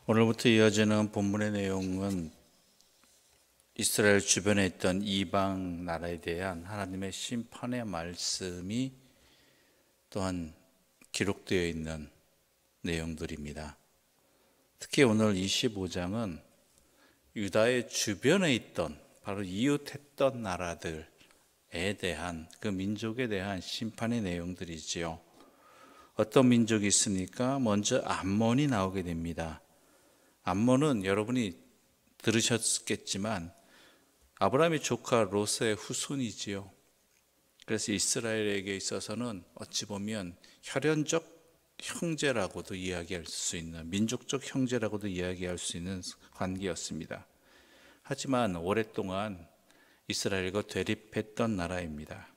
오늘부터 이어지는 본문의 내용은 이스라엘 주변에 있던 이방 나라에 대한 하나님의 심판의 말씀이 또한 기록되어 있는 내용들입니다. 특히 오늘 25장은 유다의 주변에 있던 바로 이웃했던 나라들에 대한 그 민족에 대한 심판의 내용들이지요. 어떤 민족이 있습니까? 먼저 암몬이 나오게 됩니다. 암몬은 여러분이 들으셨겠지만 아브라함의 조카 롯의 후손이지요. 그래서 이스라엘에게 있어서는 어찌 보면 혈연적 형제라고도 이야기할 수 있는, 민족적 형제라고도 이야기할 수 있는 관계였습니다. 하지만 오랫동안 이스라엘과 대립했던 나라입니다.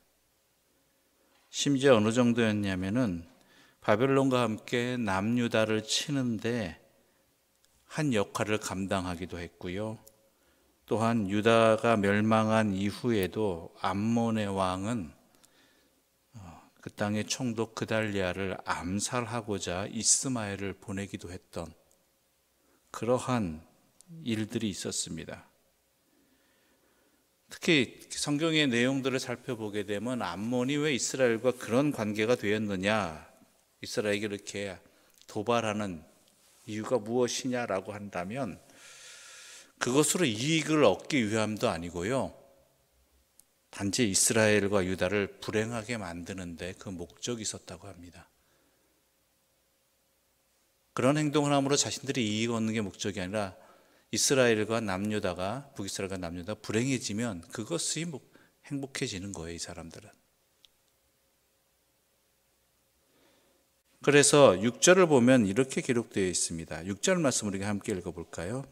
심지어 어느 정도였냐면은 바벨론과 함께 남유다를 치는데 한 역할을 감당하기도 했고요. 또한 유다가 멸망한 이후에도 암몬의 왕은 그 땅의 총독 그달리아를 암살하고자 이스마엘을 보내기도 했던 그러한 일들이 있었습니다. 특히 성경의 내용들을 살펴보게 되면 암몬이 왜 이스라엘과 그런 관계가 되었느냐, 이스라엘에게 이렇게 도발하는 이유가 무엇이냐라고 한다면 그것으로 이익을 얻기 위함도 아니고요, 단지 이스라엘과 유다를 불행하게 만드는데 그 목적이 있었다고 합니다. 그런 행동을 함으로 자신들이 이익 얻는 게 목적이 아니라 이스라엘과 남유다가, 북이스라엘과 남유다가 불행해지면 그것이 행복해지는 거예요, 이 사람들은. 그래서 6절을 보면 이렇게 기록되어 있습니다. 6절 말씀 우리가 함께 읽어볼까요?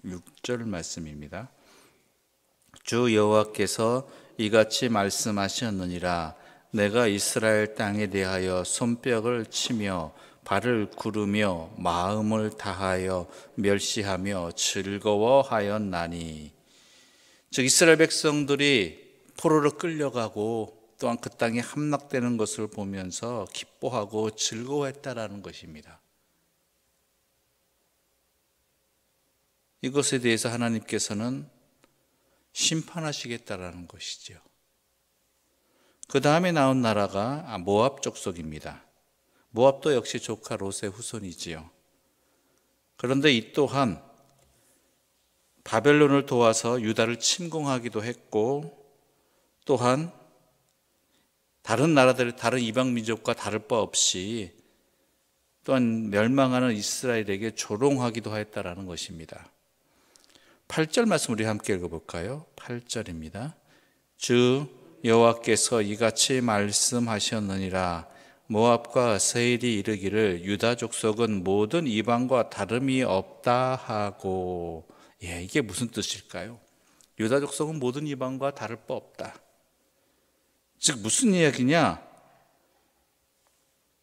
6절 말씀입니다. 주 여호와께서 이같이 말씀하셨느니라. 내가 이스라엘 땅에 대하여 손뼉을 치며 발을 구르며 마음을 다하여 멸시하며 즐거워하였나니. 즉 이스라엘 백성들이 포로로 끌려가고 또한 그 땅에 함락되는 것을 보면서 기뻐하고 즐거워했다라는 것입니다. 이것에 대해서 하나님께서는 심판하시겠다라는 것이죠. 그 다음에 나온 나라가 모압 족속입니다. 모압도 역시 조카 롯의 후손이지요. 그런데 이 또한 바벨론을 도와서 유다를 침공하기도 했고, 또한 다른 나라들, 다른 이방 민족과 다를 바 없이 또한 멸망하는 이스라엘에게 조롱하기도 하였다라는 것입니다. 8절 말씀 우리 함께 읽어볼까요? 8절입니다. 주 여호와께서 이같이 말씀하셨느니라. 모압과 세일이 이르기를 유다 족속은 모든 이방과 다름이 없다 하고. 이게 무슨 뜻일까요? 유다 족속은 모든 이방과 다를 바 없다. 즉 무슨 이야기냐?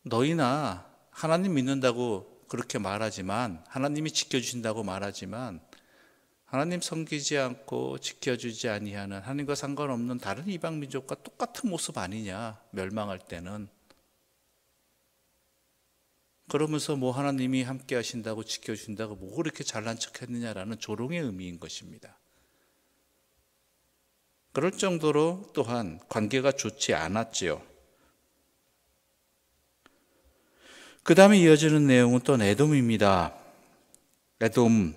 너희나 하나님 믿는다고 그렇게 말하지만, 하나님이 지켜주신다고 말하지만 하나님 섬기지 않고 지켜주지 아니하는, 하나님과 상관없는 다른 이방 민족과 똑같은 모습 아니냐, 멸망할 때는. 그러면서 하나님이 함께 하신다고 지켜주신다고 그렇게 잘난 척했느냐라는 조롱의 의미인 것입니다. 그럴 정도로 또한 관계가 좋지 않았지요. 그 다음에 이어지는 내용은 또 에돔입니다. 에돔은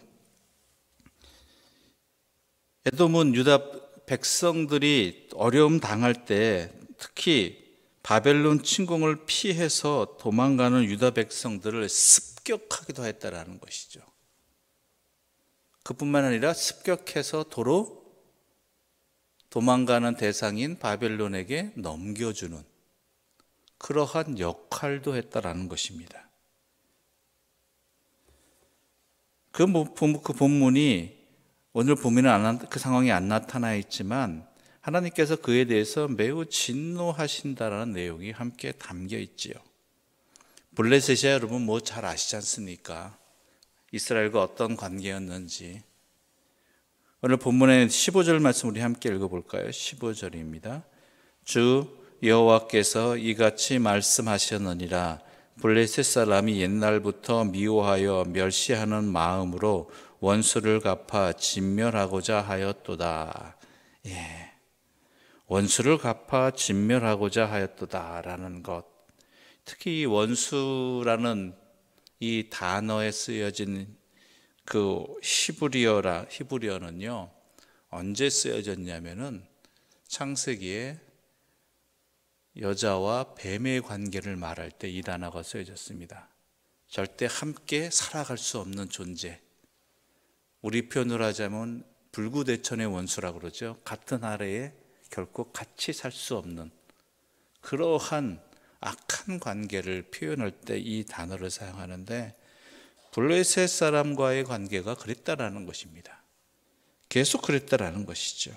유다 백성들이 어려움 당할 때 특히 바벨론 침공을 피해서 도망가는 유다 백성들을 습격하기도 했다라는 것이죠. 그뿐만 아니라 습격해서 도로 도망가는 대상인 바벨론에게 넘겨주는 그러한 역할도 했다라는 것입니다. 그 본문이 오늘 보면은 그 상황이 안 나타나 있지만 하나님께서 그에 대해서 매우 진노하신다라는 내용이 함께 담겨 있지요. 블레셋이야 여러분 잘 아시지 않습니까? 이스라엘과 어떤 관계였는지. 오늘 본문의 15절 말씀 우리 함께 읽어볼까요? 15절입니다. 주 여호와께서 이같이 말씀하셨느니라. 블레셋 사람이 옛날부터 미워하여 멸시하는 마음으로 원수를 갚아 진멸하고자 하였도다. 예, 원수를 갚아 진멸하고자 하였도다라는 것. 특히 이 원수라는 이 단어에 쓰여진 그 히브리어는요, 언제 쓰여졌냐면은 창세기에 여자와 뱀의 관계를 말할 때 이 단어가 쓰여졌습니다. 절대 함께 살아갈 수 없는 존재. 우리 표현으로 하자면 불구대천의 원수라고 그러죠. 같은 아래에 결코 같이 살 수 없는 그러한 악한 관계를 표현할 때 이 단어를 사용하는데, 블레셋 사람과의 관계가 그랬다라는 것입니다. 계속 그랬다라는 것이죠.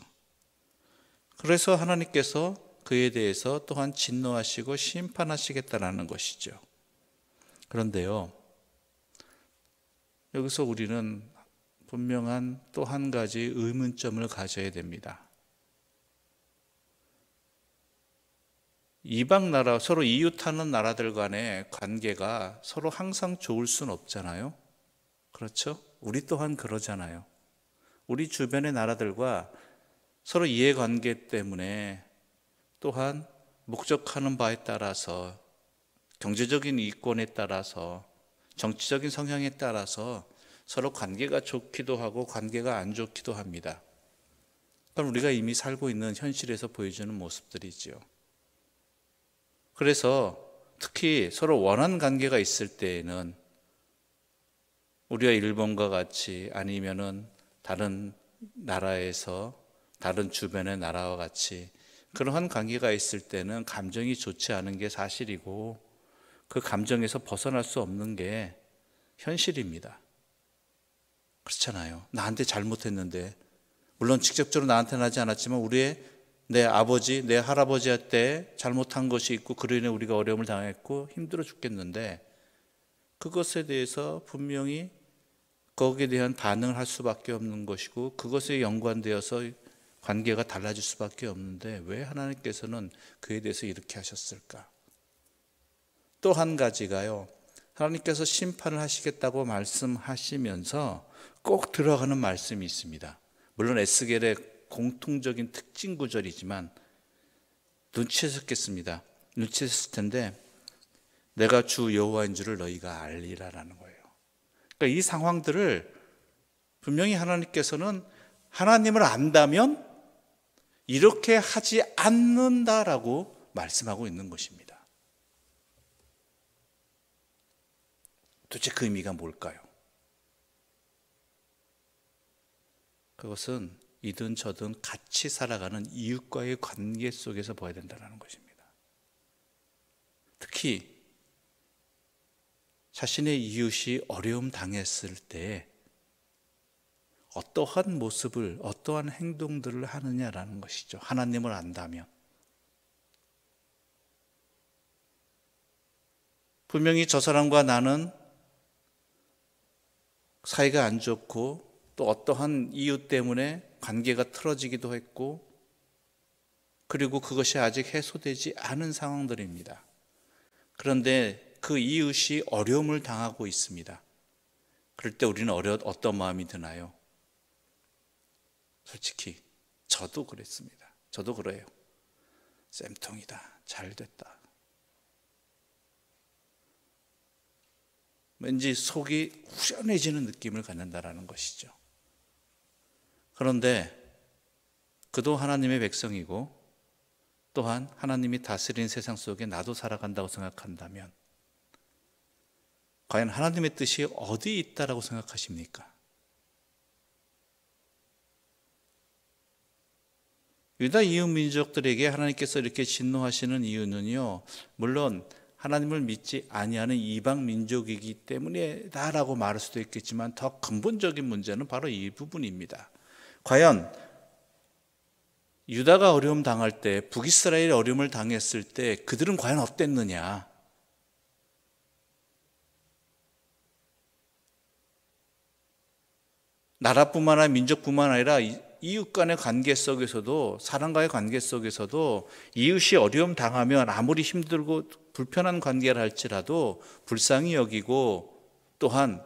그래서 하나님께서 그에 대해서 또한 진노하시고 심판하시겠다라는 것이죠. 그런데요, 여기서 우리는 분명한 또 한 가지 의문점을 가져야 됩니다. 이방 나라, 서로 이웃하는 나라들 간의 관계가 서로 항상 좋을 수는 없잖아요. 그렇죠? 우리 또한 그러잖아요. 우리 주변의 나라들과 서로 이해관계 때문에 또한 목적하는 바에 따라서, 경제적인 이권에 따라서, 정치적인 성향에 따라서 서로 관계가 좋기도 하고 관계가 안 좋기도 합니다. 그건 우리가 이미 살고 있는 현실에서 보여주는 모습들이지요. 그래서 특히 서로 원한 관계가 있을 때에는 우리가 일본과 같이, 아니면은 다른 나라에서 다른 주변의 나라와 같이 그러한 관계가 있을 때는 감정이 좋지 않은 게 사실이고, 그 감정에서 벗어날 수 없는 게 현실입니다. 그렇잖아요. 나한테 잘못했는데, 물론 직접적으로 나한테는 하지 않았지만 내 아버지, 내 할아버지한테 잘못한 것이 있고 그로 인해 우리가 어려움을 당했고 힘들어 죽겠는데, 그것에 대해서 분명히 거기에 대한 반응을 할 수밖에 없는 것이고, 그것에 연관되어서 관계가 달라질 수밖에 없는데, 왜 하나님께서는 그에 대해서 이렇게 하셨을까? 또 한 가지가요, 하나님께서 심판을 하시겠다고 말씀하시면서 꼭 들어가는 말씀이 있습니다. 물론 에스겔의 공통적인 특징 구절이지만 눈치채셨겠습니다. 눈치챘을 텐데, 내가 주 여호와인 줄을 너희가 알리라라는 거예요. 그러니까 이 상황들을 분명히 하나님께서는 하나님을 안다면 이렇게 하지 않는다라고 말씀하고 있는 것입니다. 도대체 그 의미가 뭘까요? 그것은 이든 저든 같이 살아가는 이웃과의 관계 속에서 봐야 된다는 것입니다. 특히 자신의 이웃이 어려움 당했을 때 어떠한 모습을, 어떠한 행동들을 하느냐라는 것이죠. 하나님을 안다면. 분명히 저 사람과 나는 사이가 안 좋고, 또 어떠한 이유 때문에 관계가 틀어지기도 했고, 그리고 그것이 아직 해소되지 않은 상황들입니다. 그런데 그 이웃이 어려움을 당하고 있습니다. 그럴 때 우리는 어떤 마음이 드나요? 솔직히 저도 그랬습니다. 저도 그래요. 쌤통이다. 잘 됐다. 왠지 속이 후련해지는 느낌을 갖는다라는 것이죠. 그런데 그도 하나님의 백성이고, 또한 하나님이 다스린 세상 속에 나도 살아간다고 생각한다면 과연 하나님의 뜻이 어디 있다라고 생각하십니까? 유다 이웃 민족들에게 하나님께서 이렇게 진노하시는 이유는요, 물론 하나님을 믿지 아니하는 이방 민족이기 때문이다라고 말할 수도 있겠지만, 더 근본적인 문제는 바로 이 부분입니다. 과연 유다가 어려움 당할 때, 북이스라엘이 어려움을 당했을 때 그들은 과연 어땠느냐? 나라뿐만 아니라 민족뿐만 아니라 이웃 간의 관계 속에서도, 사람과의 관계 속에서도 이웃이 어려움 당하면 아무리 힘들고 불편한 관계를 할지라도 불쌍히 여기고 또한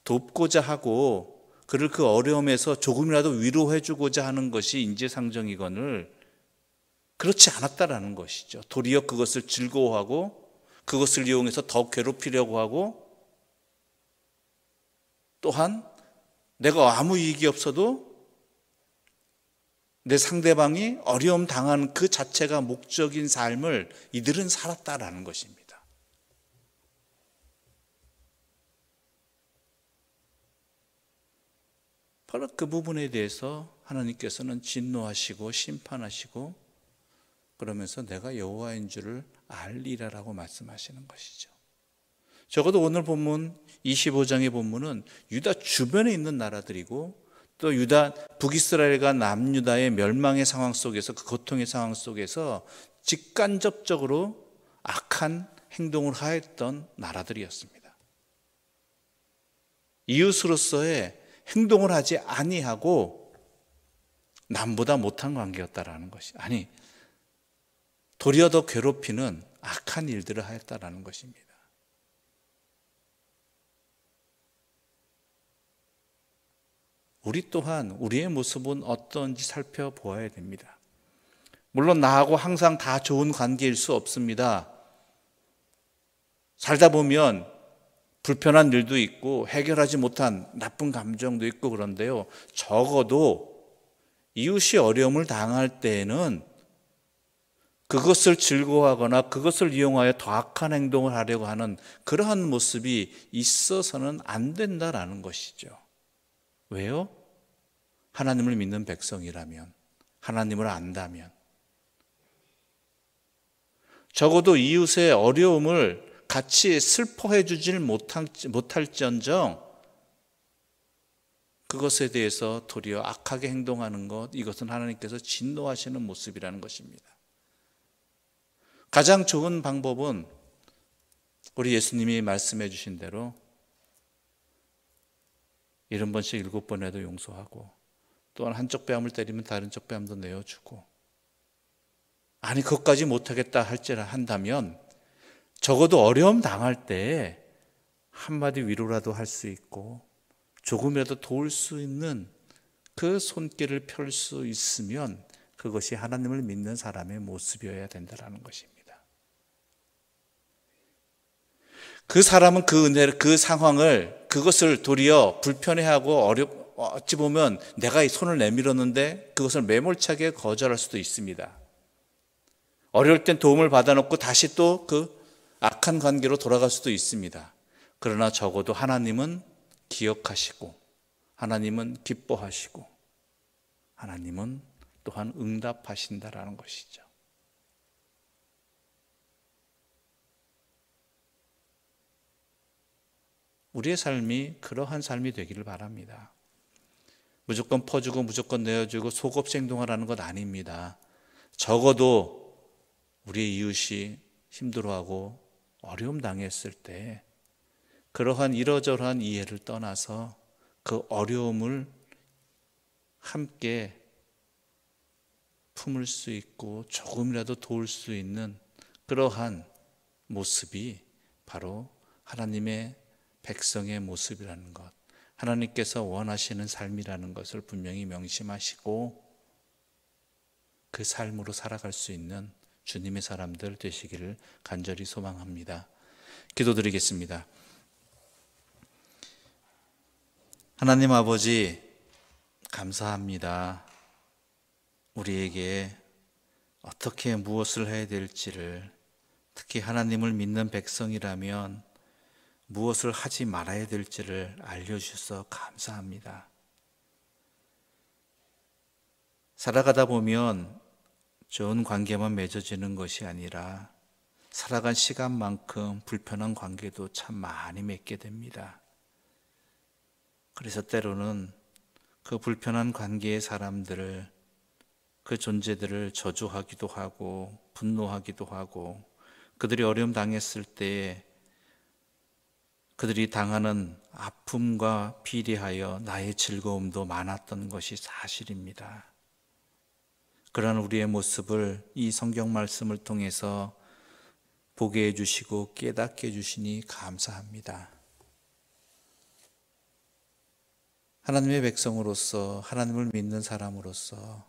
돕고자 하고 그를 그 어려움에서 조금이라도 위로해 주고자 하는 것이 인지상정이거늘 그렇지 않았다라는 것이죠. 도리어 그것을 즐거워하고 그것을 이용해서 더 괴롭히려고 하고 또한 내가 아무 이익이 없어도 내 상대방이 어려움 당한 그 자체가 목적인 삶을 이들은 살았다라는 것입니다. 바로 그 부분에 대해서 하나님께서는 진노하시고 심판하시고 그러면서 내가 여호와인 줄을 알리라라고 말씀하시는 것이죠. 적어도 오늘 본문 25장의 본문은 유다 주변에 있는 나라들이고 또 유다 북이스라엘과 남유다의 멸망의 상황 속에서 그 고통의 상황 속에서 직간접적으로 악한 행동을 하였던 나라들이었습니다. 이웃으로서의 행동을 하지 아니하고 남보다 못한 관계였다라는 것이 도리어 더 괴롭히는 악한 일들을 하였다라는 것입니다. 우리 또한 우리의 모습은 어떤지 살펴보아야 됩니다. 물론 나하고 항상 다 좋은 관계일 수 없습니다. 살다 보면 불편한 일도 있고 해결하지 못한 나쁜 감정도 있고 그런데요. 적어도 이웃이 어려움을 당할 때에는 그것을 즐거워하거나 그것을 이용하여 더 악한 행동을 하려고 하는 그러한 모습이 있어서는 안 된다라는 것이죠. 왜요? 하나님을 믿는 백성이라면, 하나님을 안다면 적어도 이웃의 어려움을 같이 슬퍼해 주질 못할지언정 그것에 대해서 도리어 악하게 행동하는 것, 이것은 하나님께서 진노하시는 모습이라는 것입니다. 가장 좋은 방법은 우리 예수님이 말씀해 주신 대로 70번씩 7번 해도 용서하고 또한 한쪽 뺨을 때리면 다른 쪽 뺨도 내어주고 그것까지 못하겠다 한다면 적어도 어려움 당할 때 한마디 위로라도 할 수 있고 조금이라도 도울 수 있는 그 손길을 펼 수 있으면 그것이 하나님을 믿는 사람의 모습이어야 된다는 것입니다. 그 사람은 그 은혜를, 그 상황을, 그것을 도리어 불편해하고 어찌 보면 내가 이 손을 내밀었는데 그것을 매몰차게 거절할 수도 있습니다. 어려울 땐 도움을 받아놓고 다시 또 그 악한 관계로 돌아갈 수도 있습니다. 그러나 적어도 하나님은 기억하시고 하나님은 기뻐하시고 하나님은 또한 응답하신다라는 것이죠. 우리의 삶이 그러한 삶이 되기를 바랍니다. 무조건 퍼주고 무조건 내어주고 속없이 행동하라는 것 아닙니다. 적어도 우리의 이웃이 힘들어하고 어려움 당했을 때 그러한 이러저러한 이해를 떠나서 그 어려움을 함께 품을 수 있고 조금이라도 도울 수 있는 그러한 모습이 바로 하나님의 백성의 모습이라는 것, 하나님께서 원하시는 삶이라는 것을 분명히 명심하시고 그 삶으로 살아갈 수 있는 주님의 사람들 되시기를 간절히 소망합니다. 기도드리겠습니다. 하나님 아버지, 감사합니다. 우리에게 어떻게 무엇을 해야 될지를, 특히 하나님을 믿는 백성이라면 무엇을 하지 말아야 될지를 알려주셔서 감사합니다. 살아가다 보면 좋은 관계만 맺어지는 것이 아니라 살아간 시간만큼 불편한 관계도 참 많이 맺게 됩니다. 그래서 때로는 그 불편한 관계의 사람들을, 그 존재들을 저주하기도 하고 분노하기도 하고 그들이 어려움 당했을 때 그들이 당하는 아픔과 비례하여 나의 즐거움도 많았던 것이 사실입니다. 그러한 우리의 모습을 이 성경 말씀을 통해서 보게 해주시고 깨닫게 해주시니 감사합니다. 하나님의 백성으로서, 하나님을 믿는 사람으로서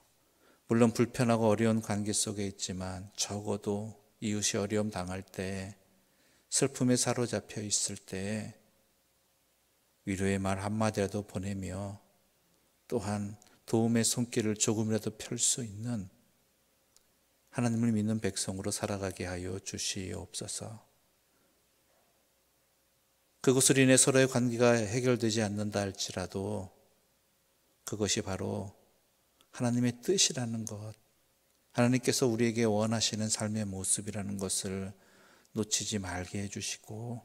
물론 불편하고 어려운 관계 속에 있지만 적어도 이웃이 어려움 당할 때, 슬픔에 사로잡혀 있을 때 위로의 말 한마디라도 보내며 또한 도움의 손길을 조금이라도 펼 수 있는 하나님을 믿는 백성으로 살아가게 하여 주시옵소서. 그것으로 인해 서로의 관계가 해결되지 않는다 할지라도 그것이 바로 하나님의 뜻이라는 것, 하나님께서 우리에게 원하시는 삶의 모습이라는 것을 놓치지 말게 해주시고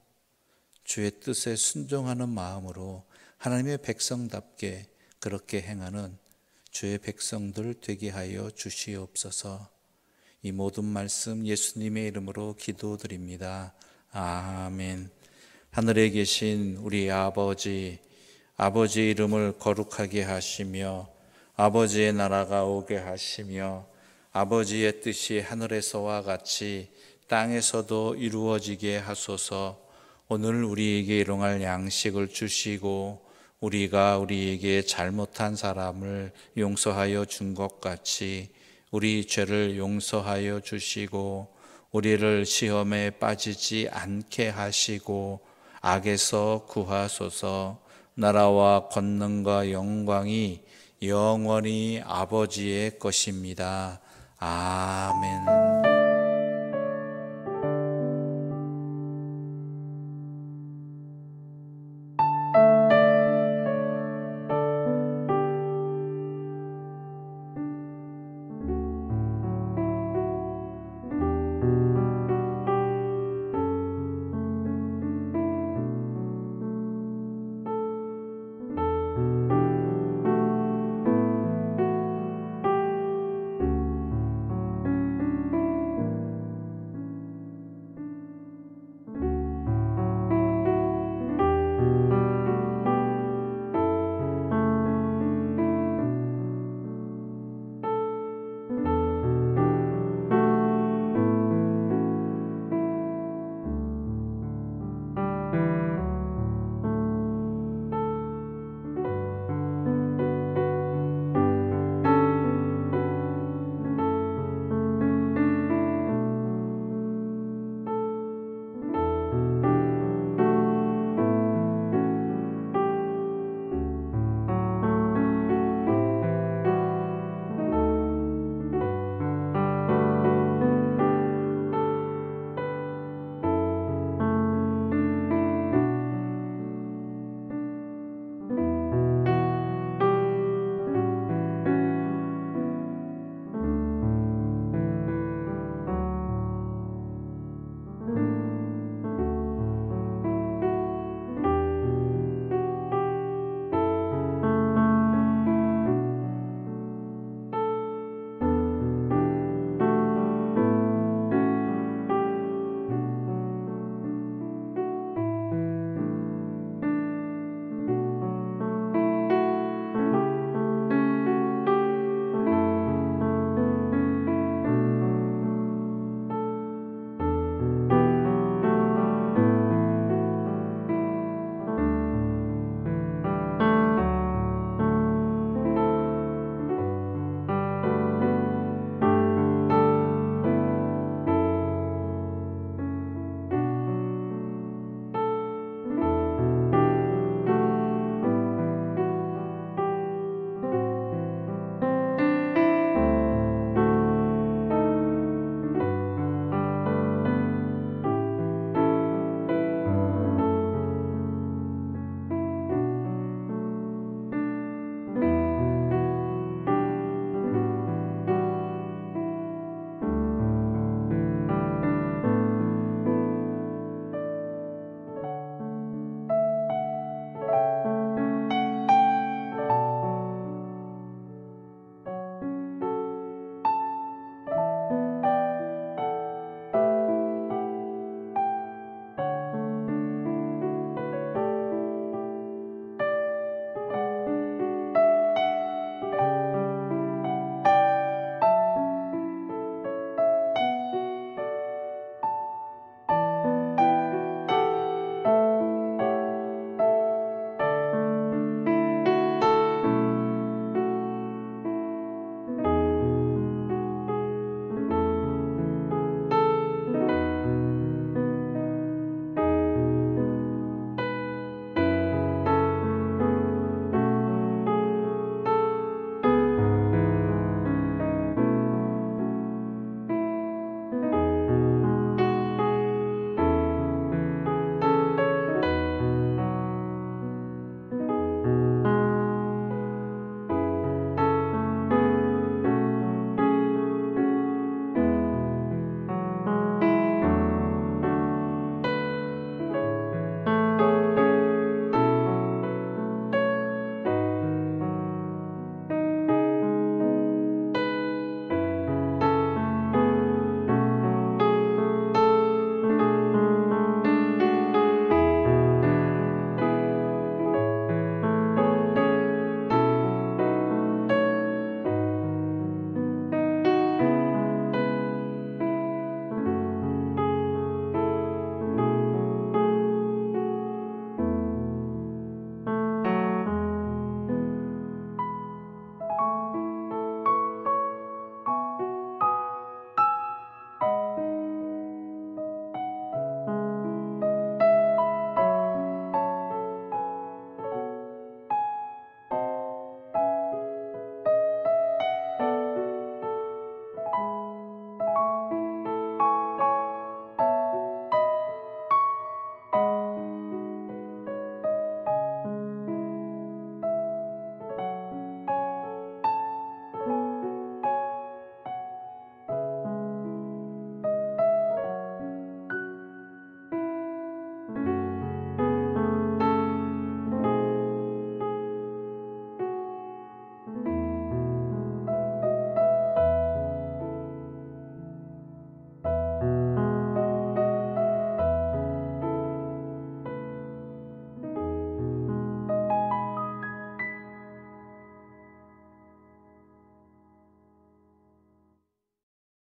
주의 뜻에 순종하는 마음으로 하나님의 백성답게 그렇게 행하는 주의 백성들 되게 하여 주시옵소서. 이 모든 말씀 예수님의 이름으로 기도드립니다. 아멘. 하늘에 계신 우리 아버지, 아버지의 이름을 거룩하게 하시며 아버지의 나라가 오게 하시며 아버지의 뜻이 하늘에서와 같이 땅에서도 이루어지게 하소서. 오늘 우리에게 일용할 양식을 주시고 우리가 우리에게 잘못한 사람을 용서하여 준 것 같이 우리 죄를 용서하여 주시고 우리를 시험에 빠지지 않게 하시고 악에서 구하소서. 나라와 권능과 영광이 영원히 아버지의 것입니다. 아멘.